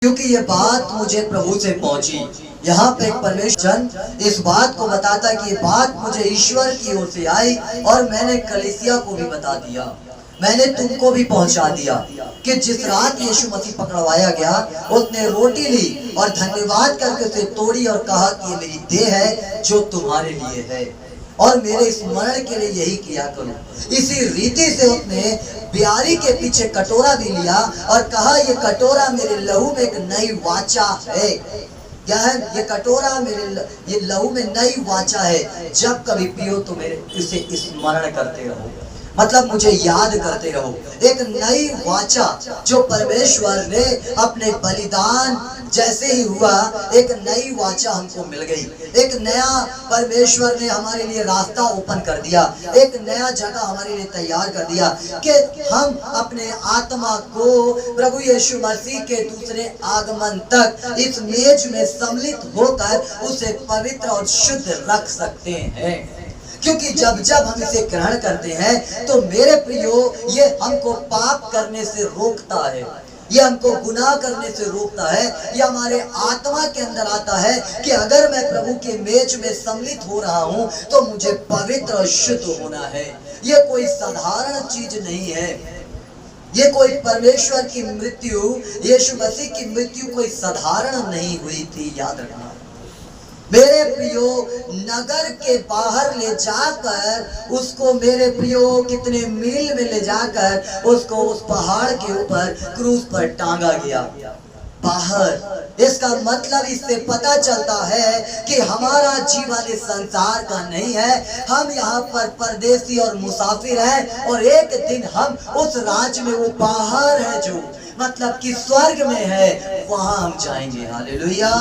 क्योंकि ये बात मुझे प्रभु से पहुंची। यहाँ पे एक परमेश्वर जन इस बात को बताता कि ये बात मुझे ईश्वर की ओर से आई और मैंने कलीसिया को भी बता दिया, मैंने तुमको भी पहुंचा दिया कि जिस रात यीशु मसीह पकड़वाया गया उसने रोटी ली और धन्यवाद करके उसे तोड़ी और कहा कि ये मेरी देह है जो तुम्हारे लिए है और मेरे स्मरण के लिए यही किया करो। इसी रीति से उसने बियारी के पीछे कटोरा भी लिया और कहा ये कटोरा मेरे लहू में एक नई वाचा है। क्या है ये कटोरा? ये लहू में नई वाचा है, जब कभी पियो तो मेरे इसे स्मरण करते रहो, मतलब मुझे याद करते रहो। एक नई वाचा जो परमेश्वर ने अपने बलिदान जैसे ही हुआ, एक नई वाचा हमको मिल गई। एक नया परमेश्वर ने हमारे लिए रास्ता ओपन कर दिया, एक नया जगह हमारे लिए तैयार कर दिया कि हम अपने आत्मा को प्रभु यीशु मसीह के दूसरे आगमन तक इस मेज में सम्मिलित होकर उसे पवित्र और शुद्ध रख सकते हैं। क्योंकि जब जब हम इसे ग्रहण करते हैं तो मेरे प्रियो ये हमको पाप करने से रोकता है, ये हमको गुनाह करने से रोकता है। ये हमारे आत्मा के अंदर आता है कि अगर मैं प्रभु के मेज में सम्मिलित हो रहा हूँ तो मुझे पवित्र और शुद्ध होना है। ये कोई साधारण चीज नहीं है, ये कोई परमेश्वर की मृत्यु, यीशु मसीह की मृत्यु कोई साधारण नहीं हुई थी, याद रखना मेरे प्रियो। नगर के बाहर ले जाकर उसको मेरे प्रियो कितने मील में ले जाकर उसको उस पहाड़ के ऊपर क्रूस पर टांगा गया। बाहर, इसका मतलब इससे पता चलता है कि हमारा जीवन इस संसार का नहीं है। हम यहाँ पर परदेसी और मुसाफिर हैं और एक दिन हम उस राज्य में, वो बाहर है जो मतलब कि स्वर्ग में है, वहां हम जाएंगे। हालेलुया।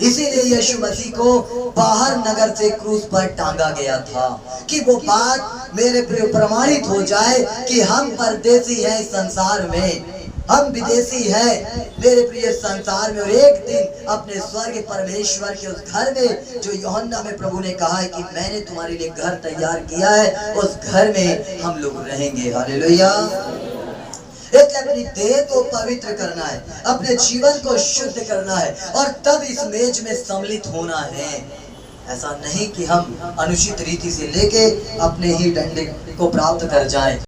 इसीलिए यीशु मसीह को बाहर नगर से क्रूस पर टांगा गया था कि वो बात मेरे प्रिय प्रमाणित हो जाए कि हम परदेसी हैं इस संसार में, हम विदेशी हैं मेरे प्रिय संसार में, और एक दिन अपने स्वर्ग परमेश्वर के उस घर में जो यूहन्ना में प्रभु ने कहा है कि मैंने तुम्हारे लिए घर तैयार किया है, उस घर में हम लोग रहेंगे। हालेलुया। इसलिए अपनी देह को पवित्र करना है, अपने जीवन को शुद्ध करना है और तब इस मेज में सम्मिलित होना है। ऐसा नहीं कि हम अनुचित रीति से लेके अपने ही डंडे को प्राप्त कर जाएं।